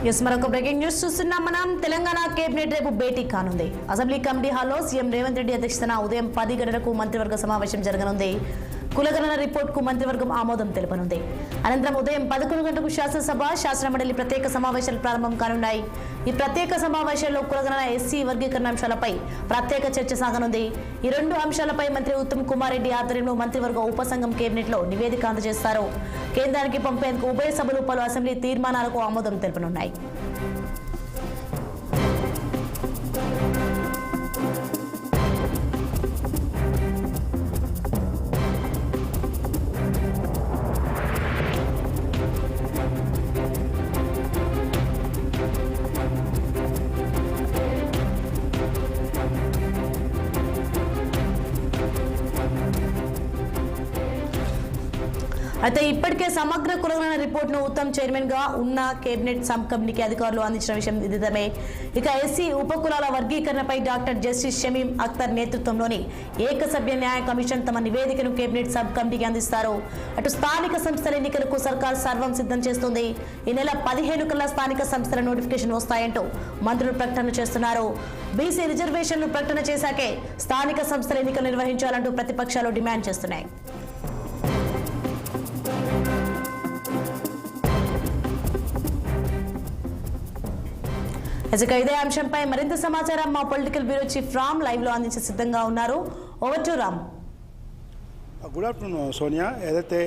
మరొక breaking news చూస్తున్నాం మనం. తెలంగాణ కేబినెట్ రేపు భేటీ కానుంది. అసెంబ్లీ కమిటీ హాల్లో సీఎం రేవంత్ రెడ్డి అధ్యక్షతన ఉదయం 10 గంటలకు మంత్రివర్గ సమావేశం జరగనుంది. కులగణన రిపోర్టుకు మంత్రివర్గం ఆమోదం తెలుపనుంది. అనంతరం ఉదయం 11 గంటలకు శాసనసభ శాసనమండలి ప్రత్యేక సమావేశాలు ప్రారంభం కానున్నాయి. ఈ ప్రత్యేక సమావేశాల్లో కులగణన ఎస్సీ వర్గీకరణ అంశాలపై ప్రత్యేక చర్చ సాగనుంది. ఈ రెండు అంశాలపై మంత్రి ఉత్తమ్ కుమార్ రెడ్డి ఆధ్వర్యంలో మంత్రివర్గ ఉపసంఘం కేబినెట్ లో నివేదిక అందజేస్తారు. కేంద్రానికి పంపేందుకు ఉభయ సభలు పలు అసెంబ్లీ తీర్మానాలకు ఆమోదం తెలుపనున్నాయి. అయితే ఇప్పటికే సమగ్ర కులగణన రిపోర్టును ఉత్తమ్ చైర్మన్ గా ఉన్న కేబినెట్ సబ్ కమిటీకి అధికారులు అందించిన విషయం విదితమే. ఇక ఎస్సీ ఉపకులాల వర్గీకరణపై డాక్టర్ జస్టిస్ షమీం అఖ్తర్ నేతృత్వంలోని ఏకసభ్య న్యాయ కమిషన్ తమ నివేదికను కేబినెట్ సబ్ కమిటీకి అందిస్తారు. అటు స్థానిక సంస్థల ఎన్నికలకు సర్కార్ సర్వం సిద్ధం చేస్తుంది. ఈ నెల 15 కల్లా స్థానిక సంస్థల నోటిఫికేషన్ వస్తాయంటూ మంత్రులు ప్రకటన చేస్తున్నారు. బీసీ రిజర్వేషన్లు ప్రకటన చేశాకే స్థానిక సంస్థల ఎన్నికలు నిర్వహించాలంటూ ప్రతిపక్షాలు డిమాండ్ చేస్తున్నాయి. ఇదే అంశంపై మరింత సమాచారం మా political bureau chief Ram live లో అందించే సిద్ధంగా ఉన్నారు. Over to Ram. Good afternoon Sonia. ఏదైతే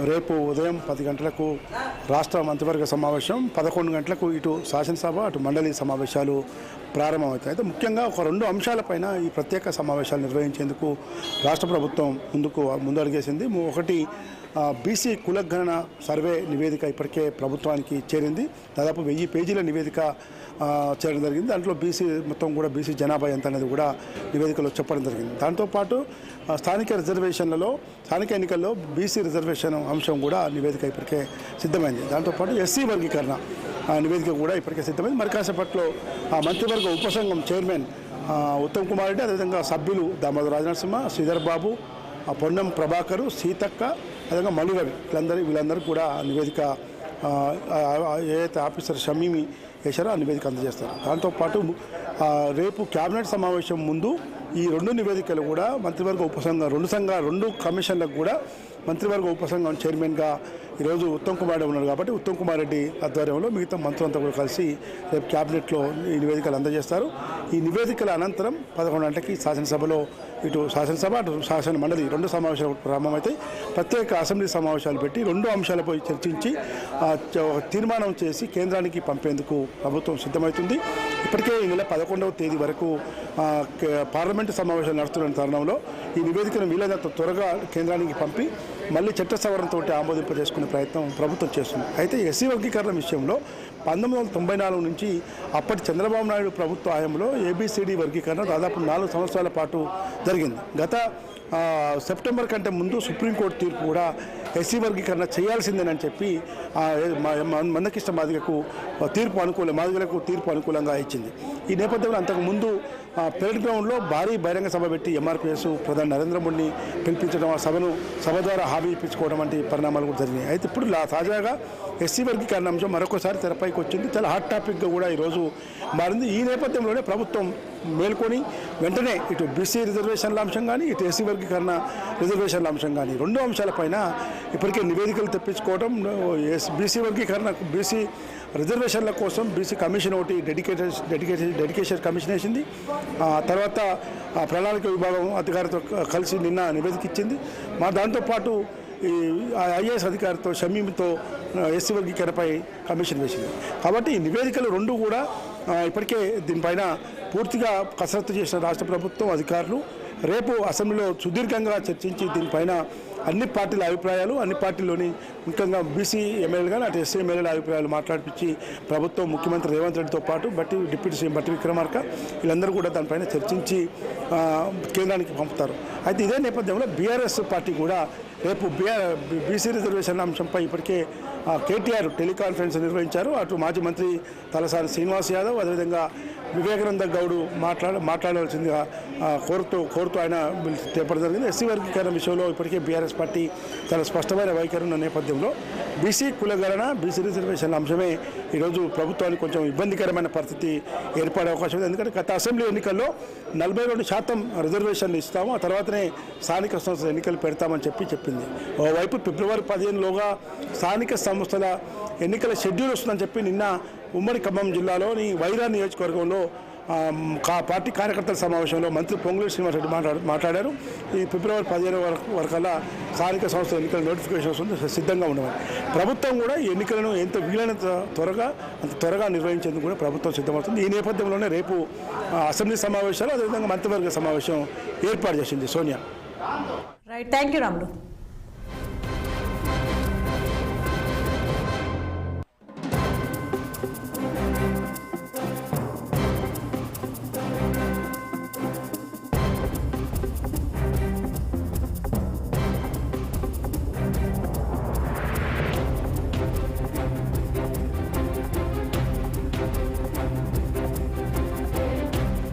రేపు ఉదయం 10 గంటలకు రాష్ట్ర మంత్రివర్గ సమావేశం, 11 గంటలకు ఇటు శాసనసభ అటు మండలి సమావేశాలు ప్రారంభమవుతాయి. అయితే ముఖ్యంగా ఒక 2 అంశాలపైన ఈ ప్రత్యేక సమావేశాలు నిర్వహించేందుకు రాష్ట్ర ప్రభుత్వం ముందు అడిగేసింది. ఒకటి, బీసీ కులగణన సర్వే నివేదిక ఇప్పటికే ప్రభుత్వానికి చేరింది. దాదాపు 1000 పేజీల నివేదిక చేయడం జరిగింది. దాంట్లో బీసీ మొత్తం కూడా బీసీ జనాభా ఎంత అనేది కూడా నివేదికలో చెప్పడం జరిగింది. దాంతోపాటు స్థానిక ఎన్నికల్లో బీసీ రిజర్వేషన్ అంశం కూడా నివేదిక ఇప్పటికే సిద్ధమైంది. దాంతోపాటు ఎస్సీ వర్గీకరణ నివేదిక కూడా ఇప్పటికే సిద్ధమైంది. మరి కాసేపట్లో మంత్రివర్గ ఉపసంఘం చైర్మన్ ఉత్తమ్ కుమార్ రెడ్డి, అదేవిధంగా సభ్యులు దామోదర్ రాజనరసింహ, శ్రీధర్ బాబు, పొన్నం ప్రభాకరు, సీతక్క, అదేవిధంగా మల్లురవి వీళ్ళందరూ కూడా నివేదిక ఏదైతే ఆఫీసర్ షమీమి వేశారో ఆ నివేదిక అందజేస్తారు. దాంతోపాటు రేపు క్యాబినెట్ సమావేశం ముందు ఈ 2 నివేదికలు కూడా మంత్రివర్గ ఉపసంఘం 2 కమిషన్లకు కూడా మంత్రివర్గ ఉపసంఘం చైర్మన్గా ఈరోజు ఉత్తమ్ కుమార్ రెడ్డి ఉన్నారు కాబట్టి ఉత్తమ్ కుమార్ రెడ్డి ఆధ్వర్యంలో మిగతా మంత్రులంతా కూడా కలిసి రేపు క్యాబినెట్లో ఈ నివేదికలు అందజేస్తారు. ఈ నివేదికల అనంతరం 11 గంటలకి శాసనసభలో ఇటు శాసనసభ అటు శాసన మండలి 2 సమావేశాలు ప్రారంభమవుతాయి. ప్రత్యేక అసెంబ్లీ సమావేశాలు పెట్టి 2 అంశాలపై చర్చించి తీర్మానం చేసి కేంద్రానికి పంపేందుకు ప్రభుత్వం సిద్ధమవుతుంది. ఇప్పటికే ఈ నెల 11వ తేదీ వరకు పార్లమెంటు సమావేశాలు నడుస్తున్న తరుణంలో ఈ నివేదికను వీలైనంత త్వరగా కేంద్రానికి పంపి మళ్ళీ చట్ట సవరణతో ఆమోదింపజేసుకునే ప్రయత్నం ప్రభుత్వం చేస్తుంది. అయితే ఎస్సీ వర్గీకరణ విషయంలో 1994 నుంచి అప్పటి చంద్రబాబు నాయుడు ప్రభుత్వ హయాంలో ఏబిసిడి వర్గీకరణ దాదాపు 4 సంవత్సరాల పాటు జరిగింది. గత సెప్టెంబర్ కంటే ముందు సుప్రీంకోర్టు తీర్పు కూడా ఎస్సీ వర్గీకరణ చేయాల్సిందేనని చెప్పి మందకృష్ణ మాదిగలకు తీర్పు అనుకూలంగా ఇచ్చింది. ఈ నేపథ్యంలో అంతకుముందు పెరడ్ గ్రౌండ్లో భారీ బహిరంగ సభ పెట్టి ఎంఆర్పీఎస్ ప్రధాని నరేంద్ర మోడీని పిలిపించడం, ఆ సభ ద్వారా హామీ ఇప్పించుకోవడం వంటి పరిణామాలు కూడా జరిగినాయి. అయితే ఇప్పుడు తాజాగా ఎస్సీ వర్గీకరణ అంశం మరొకసారి తెరపైకి వచ్చింది. చాలా హాట్ టాపిక్గా కూడా ఈరోజు మారింది. ఈ నేపథ్యంలోనే ప్రభుత్వం మేల్కొని వెంటనే ఇటు బీసీ రిజర్వేషన్ల అంశం కానీ ఇటు ఎస్సీ వర్గీకరణ రిజర్వేషన్ల అంశం కానీ 2 అంశాలపైన ఇప్పటికే నివేదికలు తెప్పించుకోవడం, బీసీ రిజర్వేషన్ల కోసం బీసీ కమిషన్ ఒకటి డెడికేషన్ కమిషన్ వేసింది. తర్వాత ప్రణాళిక విభాగం అధికారితో కలిసి నిన్న నివేదిక ఇచ్చింది. దాంతోపాటు ఈ ఐఏఎస్ అధికారితో షమీమ్తో ఎస్సీ వర్గీకరణపై కమిషన్ వేసింది. కాబట్టి ఈ నివేదికలు 2 కూడా ఇప్పటికే దీనిపైన పూర్తిగా కసరత్తు చేసిన రాష్ట్ర ప్రభుత్వం అధికారులు రేపు అసెంబ్లీలో సుదీర్ఘంగా చర్చించి దీనిపైన అన్ని పార్టీల అభిప్రాయాలు, అన్ని పార్టీల్లోని ముఖ్యంగా బీసీ ఎమ్మెల్యేలు కానీ అటు ఎస్సీ ఎమ్మెల్యేల అభిప్రాయాలు మాట్లాడిపించి ప్రభుత్వం ముఖ్యమంత్రి రేవంత్ రెడ్డితో పాటు డిప్యూటీ సీఎం బట్టి విక్రమార్క వీళ్ళందరూ కూడా దానిపైన చర్చించి కేంద్రానికి పంపుతారు. అయితే ఇదే నేపథ్యంలో బీఆర్ఎస్ పార్టీ కూడా రేపు బీసీ రిజర్వేషన్ల అంశంపై ఇప్పటికే కేటీఆర్ టెలికాన్ఫరెన్స్ నిర్వహించారు. అటు మాజీ మంత్రి తలసాని శ్రీనివాస్ యాదవ్, అదేవిధంగా వివేకానంద గౌడ్ మాట్లాడాల్సిందిగా కోరుతూ ఆయన చేపట్టడం జరిగింది. ఎస్సీ వర్గీకరణ విషయంలో ఇప్పటికే బీఆర్ఎస్ పార్టీ చాలా స్పష్టమైన వైఖరి ఉన్న నేపథ్యంలో బీసీ కులగణన బీసీ రిజర్వేషన్ల అంశమే ఈరోజు ప్రభుత్వానికి కొంచెం ఇబ్బందికరమైన పరిస్థితి ఏర్పడే అవకాశం ఉంది. ఎందుకంటే గత అసెంబ్లీ ఎన్నికల్లో 42% రిజర్వేషన్లు ఇస్తాము, ఆ తర్వాతనే స్థానిక సంస్థల ఎన్నికలు పెడతామని చెప్పింది. ఓవైపు ఫిబ్రవరి 15లోగా స్థానిక సంస్థల ఎన్నికల షెడ్యూల్ వస్తుందని చెప్పి నిన్న ఉమ్మడి ఖమ్మం జిల్లాలోని వైరా నియోజకవర్గంలో పార్టీ కార్యకర్తల సమావేశంలో మంత్రి పొంగులేటి శ్రీనివాసరెడ్డి మాట్లాడారు. ఈ ఫిబ్రవరి 15 వరకల్లా స్థానిక సంస్థల ఎన్నికల నోటిఫికేషన్ వస్తుంది, సిద్ధంగా ఉండమని. ప్రభుత్వం కూడా ఈ ఎన్నికలను ఎంత వీలైనంత త్వరగా నిర్వహించేందుకు కూడా ప్రభుత్వం సిద్ధమవుతుంది. ఈ నేపథ్యంలోనే రేపు అసెంబ్లీ సమావేశాలు అదేవిధంగా మంత్రివర్గ సమావేశం ఏర్పాటు చేసింది Sonia. Right, thank you Ramulu.